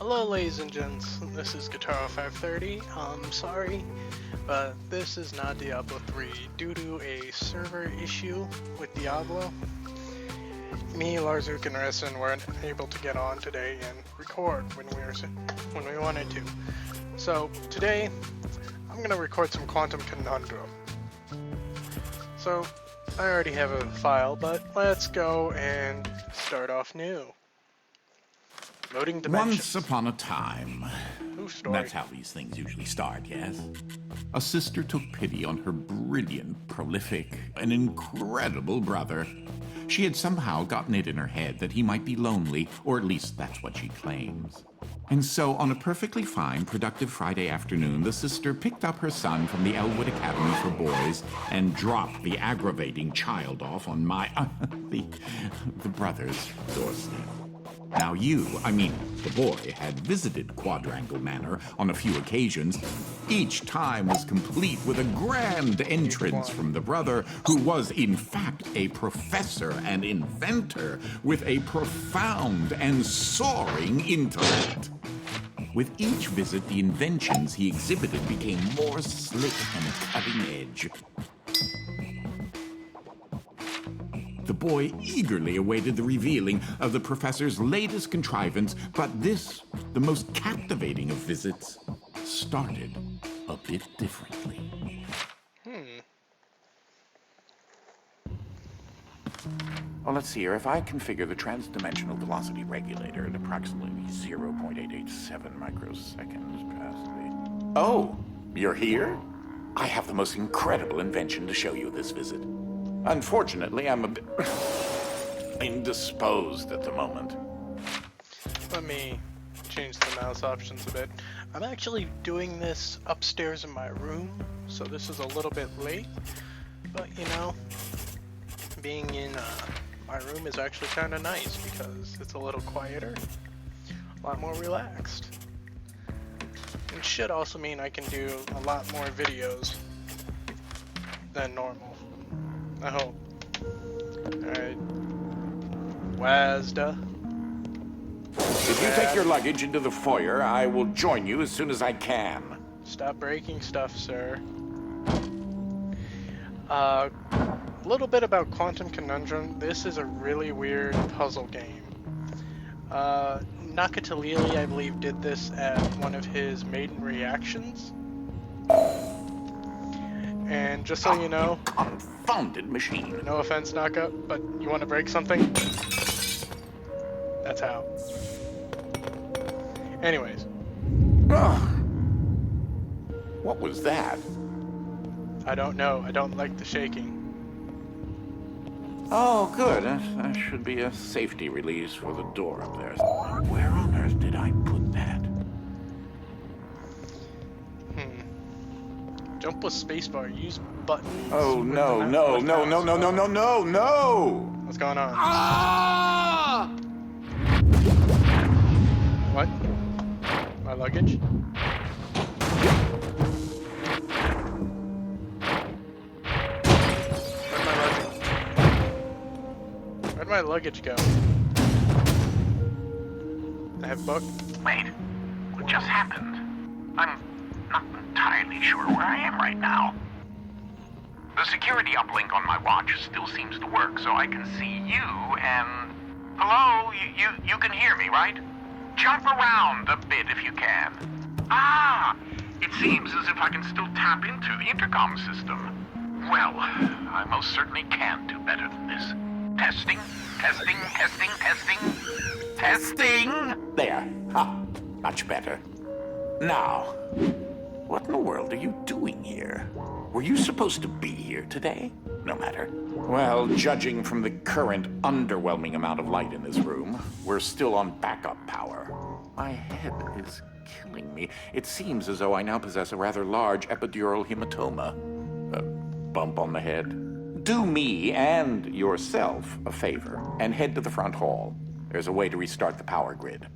Hello ladies and gents, this is Guitar530. Sorry, but this is not Diablo 3 due to a server issue with Diablo. Me, Larzuk, and Resin weren't able to get on today and record when we wanted to. So today, I'm gonna record some Quantum Conundrum. So I already have a file, but let's go and start off new. Loading dimensions. Once upon a time. True story. That's how these things usually start, yes? A sister took pity on her brilliant, prolific, and incredible brother. She had somehow gotten it in her head that he might be lonely, or at least that's what she claims. And so, on a perfectly fine, productive Friday afternoon, the sister picked up her son from the Elwood Academy for Boys and dropped the aggravating child off on the brother's doorstep. Now the boy, had visited Quadrangle Manor on a few occasions. Each time was complete with a grand entrance from the brother, who was in fact a professor and inventor with a profound and soaring intellect. With each visit, the inventions he exhibited became more slick and cutting edge. The boy eagerly awaited the revealing of the professor's latest contrivance, but this, the most captivating of visits, started a bit differently. Well, let's see here. If I configure the trans-dimensional velocity regulator at approximately 0.887 microseconds past the... Oh, you're here? I have the most incredible invention to show you this visit. Unfortunately, I'm a bit indisposed at the moment. Let me change the mouse options a bit. I'm actually doing this upstairs in my room, so this is a little bit late. But you know, being in my room is actually kind of nice because it's a little quieter, a lot more relaxed. It should also mean I can do a lot more videos than normal. I hope. Alright. Wazda. If you take your luggage into the foyer, I will join you as soon as I can. Stop breaking stuff, sir. A little bit about Quantum Conundrum. This is a really weird puzzle game. Nakatalili, I believe, did this at one of his maiden reactions. And just so you know, confounded machine. No offense, Naka, but you want to break something? That's how. Anyways. What was that? I don't know. I don't like the shaking. Oh, good. That should be a safety release for the door up there. Where on earth did I put that? Jump with spacebar. Use buttons. Oh, no. What's going on? Ah! What? My luggage? Where'd my luggage go? I have book. Wait, what just happened? I'm not entirely sure where I am right now. The security uplink on my watch still seems to work, so I can see you and... Hello? You can hear me, right? Jump around a bit if you can. Ah! It seems as if I can still tap into the intercom system. Well, I most certainly can do better than this. Testing. There. Ha! Much better. Now, what in the world are you doing here? Were you supposed to be here today? No matter. Well, judging from the current underwhelming amount of light in this room, we're still on backup power. My head is killing me. It seems as though I now possess a rather large epidural hematoma. A bump on the head. Do me and yourself a favor and head to the front hall. There's a way to restart the power grid.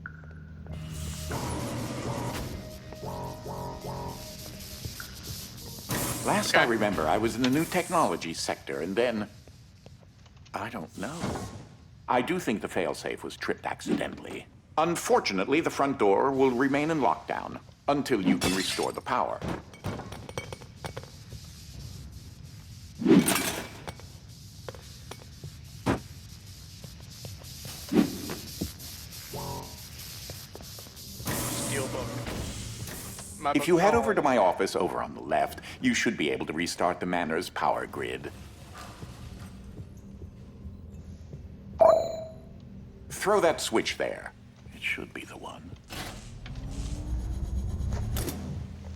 Last I remember, I was in the new technology sector, and then... I don't know. I do think the failsafe was tripped accidentally. Unfortunately, the front door will remain in lockdown until you can restore the power. Steelbook. If you head over to my office over on the left, you should be able to restart the Manor's power grid. Throw that switch there. It should be the one.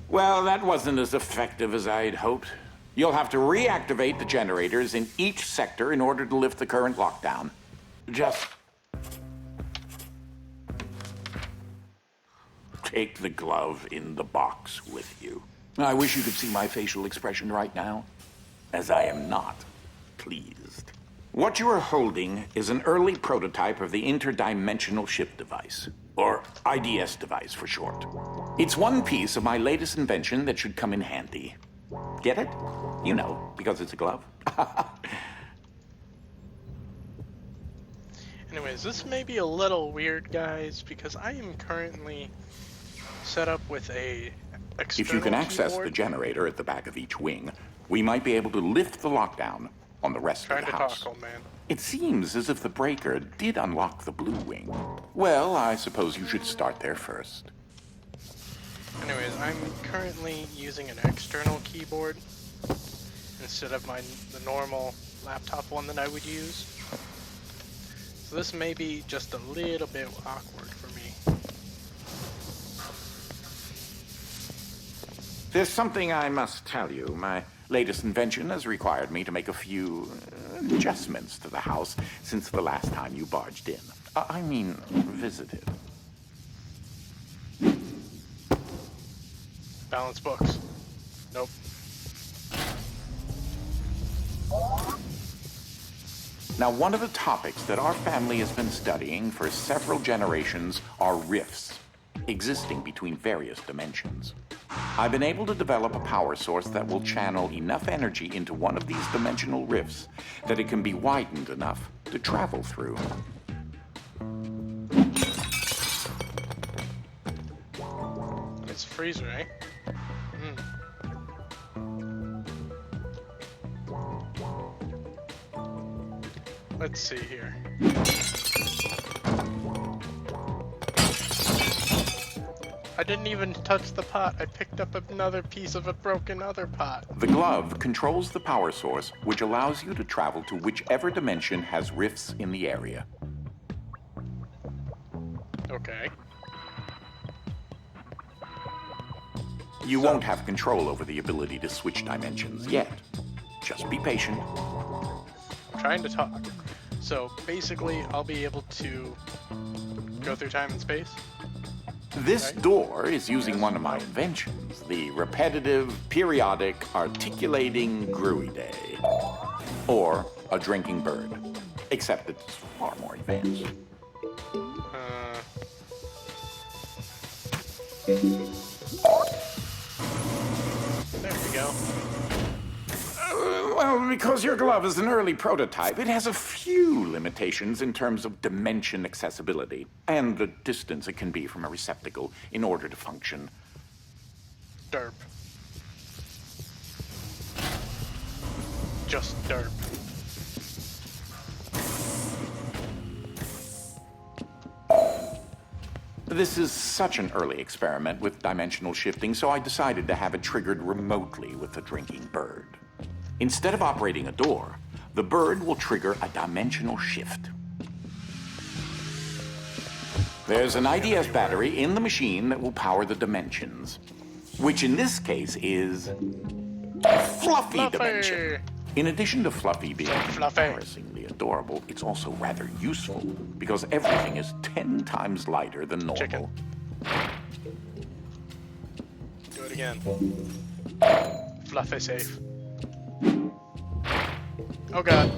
Well, that wasn't as effective as I'd hoped. You'll have to reactivate the generators in each sector in order to lift the current lockdown. Just take the glove in the box with you. I wish you could see my facial expression right now, as I am not pleased. What you are holding is an early prototype of the interdimensional shift device, or IDS device for short. It's one piece of my latest invention that should come in handy. Get it? You know, because it's a glove. Anyways, this may be a little weird, guys, because I am currently set up with a external If you can access keyboard. the generator at the back of each wing, we might be able to lift the lockdown on the rest Trying of the to house. talk, old man. It seems as if the breaker did unlock the blue wing. Well, I suppose you should start there first. Anyways, I'm currently using an external keyboard instead of the normal laptop one that I would use. So this may be just a little bit awkward for me. There's something I must tell you. My latest invention has required me to make a few adjustments to the house since the last time you barged in. I mean, visited. Balance books. Nope. Now, one of the topics that our family has been studying for several generations are rifts existing between various dimensions. I've been able to develop a power source that will channel enough energy into one of these dimensional rifts that it can be widened enough to travel through. It's freezer, eh? Let's see here. I didn't even touch the pot. I picked up another piece of a broken other pot. The glove controls the power source, which allows you to travel to whichever dimension has rifts in the area. Okay. You won't have control over the ability to switch dimensions yet. Just be patient. I'm trying to talk. So basically, I'll be able to go through time and space. This door is using one of my inventions, the repetitive, periodic, articulating gruidae, or a drinking bird, except it's far more advanced. There we go. Well, because your glove is an early prototype, it has a few limitations in terms of dimension accessibility and the distance it can be from a receptacle in order to function. Derp. Just derp. This is such an early experiment with dimensional shifting, so I decided to have it triggered remotely with the drinking bird. Instead of operating a door, the bird will trigger a dimensional shift. There's an IDS battery in the machine that will power the dimensions, which in this case is Fluffy Dimension. In addition to Fluffy being Fluffy. embarrassingly adorable, it's also rather useful because everything is 10 times lighter than normal. Chicken. Do it again. Fluffy safe. Oh god.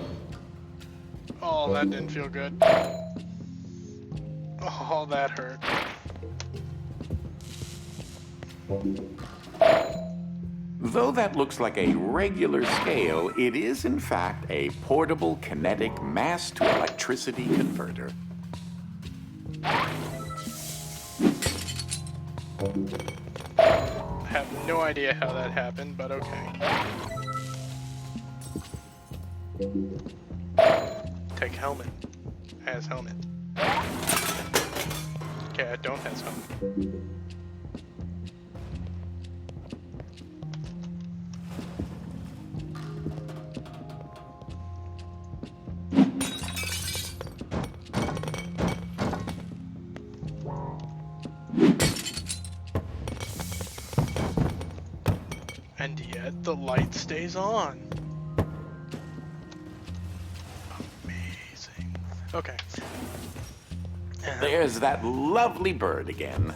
Oh, that didn't feel good. Oh, that hurt. Though that looks like a regular scale, it is in fact a portable kinetic mass-to-electricity converter. I have no idea how that happened, but okay. Take helmet. Has helmet. Okay, I don't have helmet. And yet the light stays on. Amazing. Okay. There's that lovely bird again.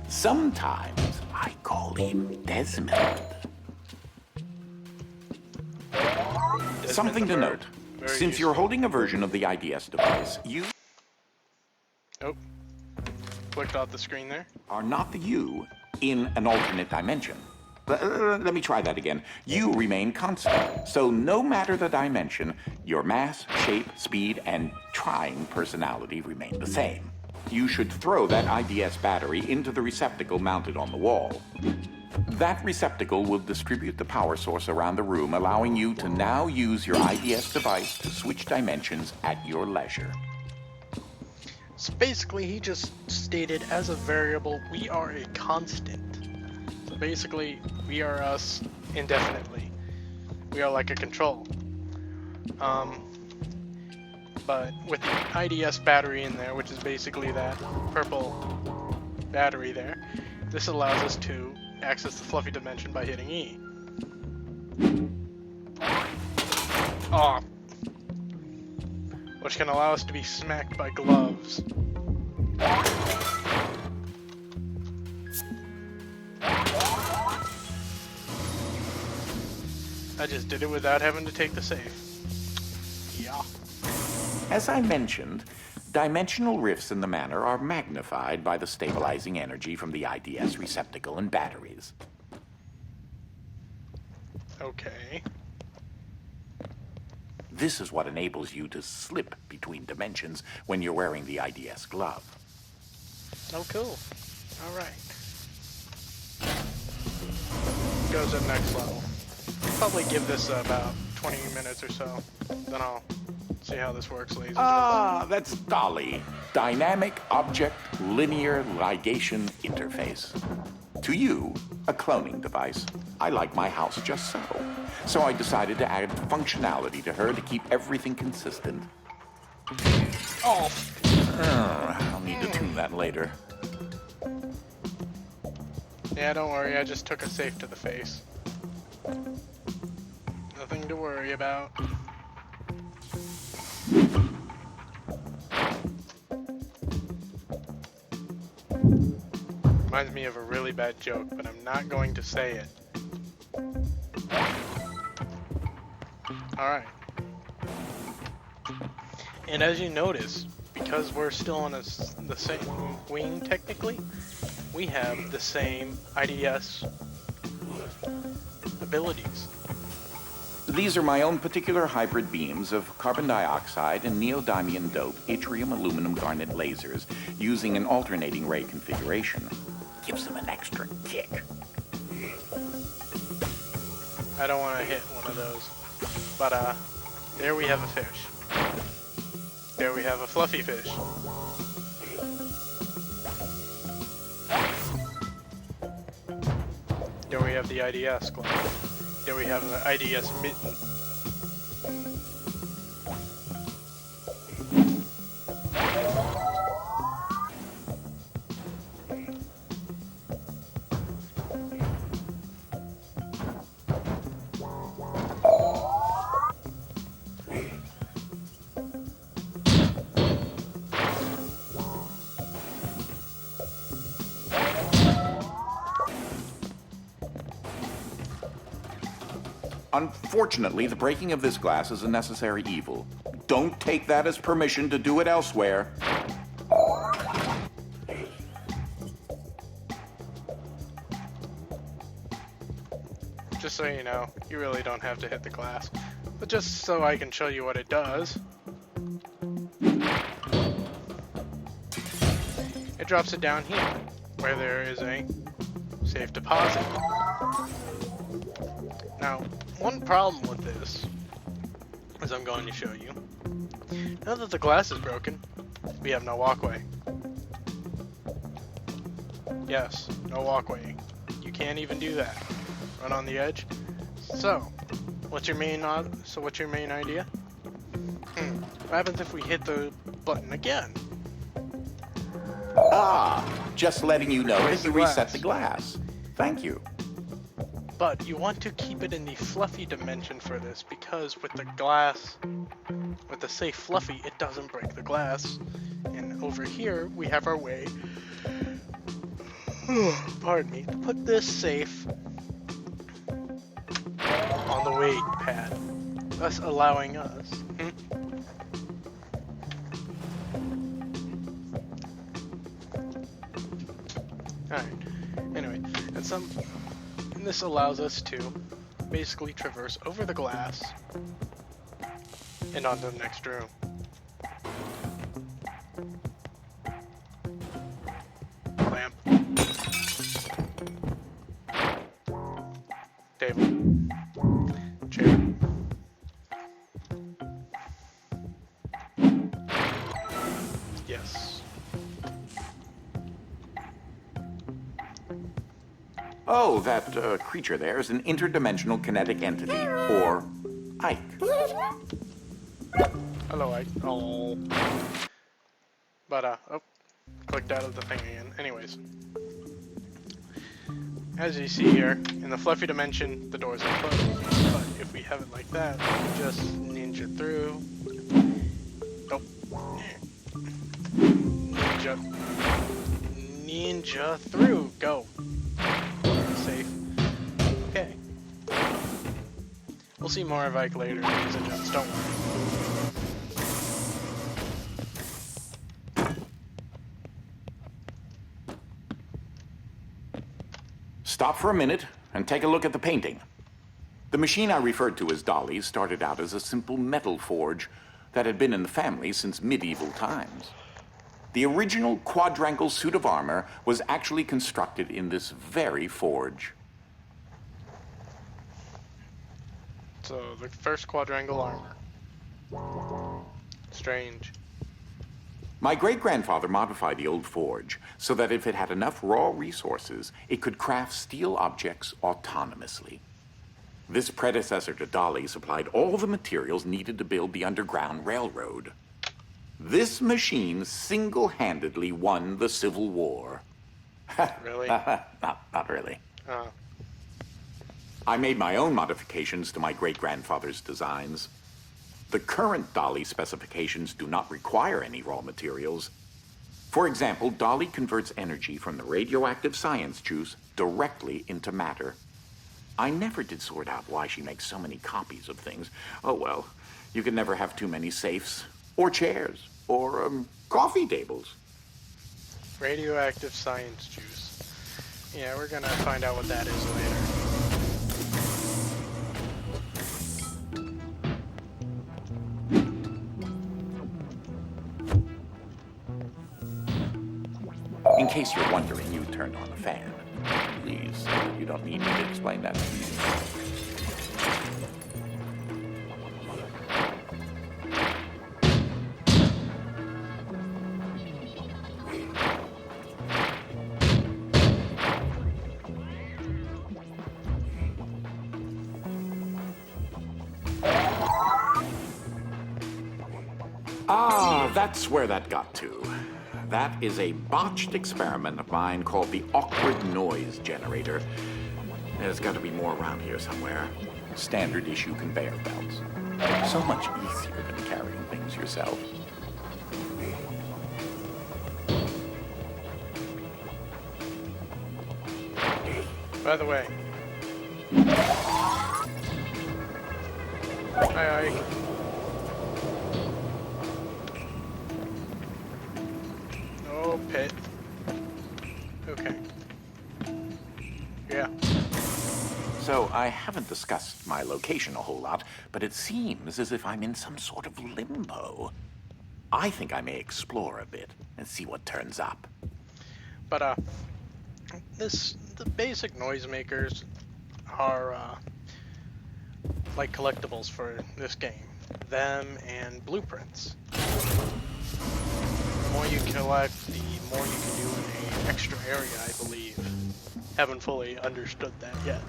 Sometimes I call him Desmond. Something to note. Since you're holding a version of the IDS device, you Oh. Clicked off the screen there. are not the you in an alternate dimension. Let me try that again. You remain constant. So no matter the dimension, your mass, shape, speed, and trying personality remain the same. You should throw that IDS battery into the receptacle mounted on the wall. That receptacle will distribute the power source around the room, allowing you to now use your IDS device to switch dimensions at your leisure. So basically, he just stated as a variable, we are a constant. So basically, we are us indefinitely. We are like a control. But with the IDS battery in there, which is basically that purple battery there, this allows us to access the fluffy dimension by hitting E. Oh. Which can allow us to be smacked by gloves. I just did it without having to take the save. Yeah. As I mentioned, dimensional rifts in the manor are magnified by the stabilizing energy from the IDS receptacle and batteries. Okay. This is what enables you to slip between dimensions when you're wearing the IDS glove. Oh, cool. Alright. Goes to the next level. Probably give this about 20 minutes or so. Then I'll see how this works, ladies and Ah, that's DALI, Dynamic Object Linear Ligation Interface. To you, a cloning device. I like my house just so. So I decided to add functionality to her to keep everything consistent. Oh! I'll need to tune that later. Yeah, don't worry, I just took a safe to the face. Nothing to worry about. Reminds me of a really bad joke, but I'm not going to say it. Alright. And as you notice, because we're still on the same wing technically, we have the same IDS abilities. These are my own particular hybrid beams of carbon dioxide and neodymium dope yttrium aluminum garnet lasers using an alternating ray configuration. Gives them an extra kick. I don't want to hit one of those. But, there we have a fish. There we have a fluffy fish. There we have the IDS glove. There we have the IDS mitten. Unfortunately, the breaking of this glass is a necessary evil. Don't take that as permission to do it elsewhere. Just so you know, you really don't have to hit the glass. But just so I can show you what it does. It drops it down here. where there is a safe deposit. Now, one problem with this, as I'm going to show you, now that the glass is broken, we have no walkway. Yes, no walkway. You can't even do that. Run on the edge. So, what's your main idea? What happens if we hit the button again? Ah, just letting you know Where's that you the reset glass? the glass. Thank you. But you want to keep it in the fluffy dimension for this, because with the glass, with the safe fluffy, it doesn't break the glass. And over here, we have our way, pardon me, to put this safe on the weight pad, thus allowing us. Alright, anyway, and this allows us to basically traverse over the glass and onto the next room. Lamp. Table. Chair. Yes. Oh, that creature there is an interdimensional kinetic entity, or Ike. Hello, Ike. Oh. But, clicked out of the thing again. Anyways. As you see here, in the fluffy dimension, the doors are closed. But if we have it like that, we just ninja through. Oh. Ninja through. Go. Safe. Okay. We'll see more of Ike later, ladies and gents. Don't worry. Stop for a minute and take a look at the painting. The machine I referred to as Dolly started out as a simple metal forge that had been in the family since medieval times. The original quadrangle suit of armor was actually constructed in this very forge. So, the first quadrangle armor. Strange. My great-grandfather modified the old forge so that if it had enough raw resources, it could craft steel objects autonomously. This predecessor to Dolly supplied all the materials needed to build the Underground Railroad. This machine single-handedly won the Civil War. Really? Not really. I made my own modifications to my great-grandfather's designs. The current Dolly specifications do not require any raw materials. For example, Dolly converts energy from the radioactive science juice directly into matter. I never did sort out why she makes so many copies of things. Oh well, you can never have too many safes, or chairs, or coffee tables. Radioactive science juice. Yeah, we're gonna find out what that is later. In case you're wondering, you turned on the fan. Please, you don't need me to explain that to you. Ah, that's where that got to. That is a botched experiment of mine called the awkward noise generator. There's got to be more around here somewhere. Standard issue conveyor belts. So much easier than carrying things yourself. By the way. Hi, Ike. Oh, pit. Okay. Yeah. So I haven't discussed my location a whole lot, but it seems as if I'm in some sort of limbo. I think I may explore a bit and see what turns up. But, The basic noisemakers are like collectibles for this game. Them and blueprints. The more you collect, the more you can do in an extra area, I believe. Haven't fully understood that yet.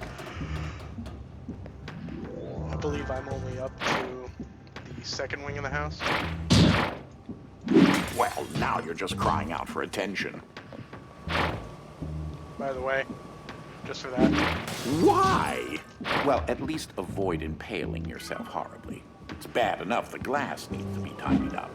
I believe I'm only up to the second wing of the house. Well, now you're just crying out for attention. By the way, just for that. Why? Well, at least avoid impaling yourself horribly. It's bad enough the glass needs to be tidied up.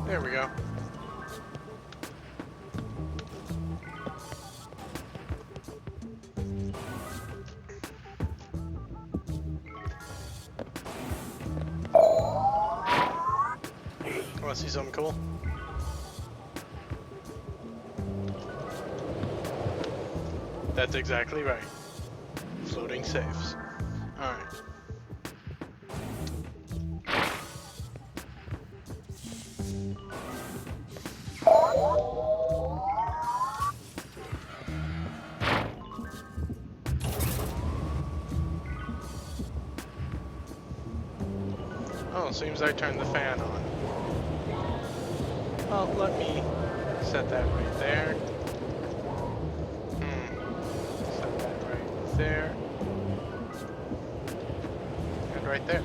There we go. Want to see something cool? That's exactly right. Floating safes. Alright. Oh, seems I turned the fan on. Well, let me set that right there. Set that right there. And right there.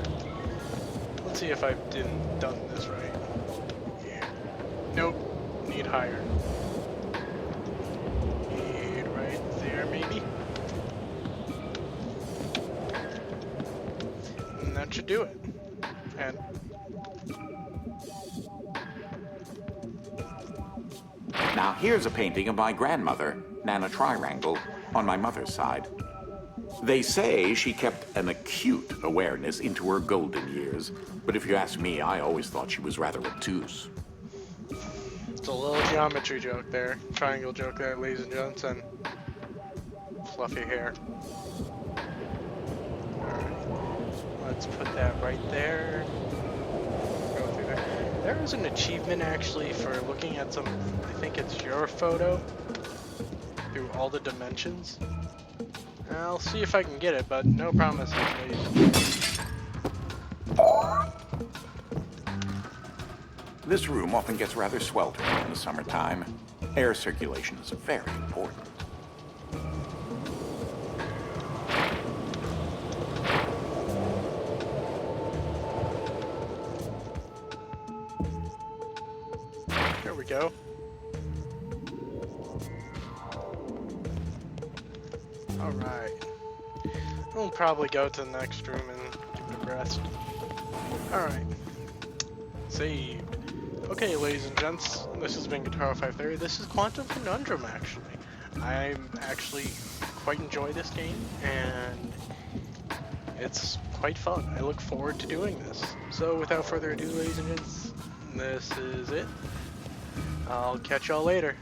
Let's see if I didn't done this right. Yeah. Nope. Need higher. Need right there, maybe. And that should do it. And Now, here's a painting of my grandmother, Nana Triangle, on my mother's side. They say she kept an acute awareness into her golden years, but if you ask me, I always thought she was rather obtuse. it's a little geometry joke there. Triangle joke there, ladies and gents, and fluffy hair. Alright. Let's put that right there. Go through there. There is an achievement actually for looking at some, I think it's your photo, through all the dimensions. I'll see if I can get it, but no promises, ladies. This room often gets rather sweltering in the summertime. Air circulation is very important. There we go. Alright. We'll probably go to the next room and give it a rest. Alright. Saved. Okay, ladies and gents, this has been Guitar 530. This is Quantum Conundrum, actually. I'm actually quite enjoy this game, and it's quite fun. I look forward to doing this. So without further ado, ladies and gents, this is it. I'll catch y'all later.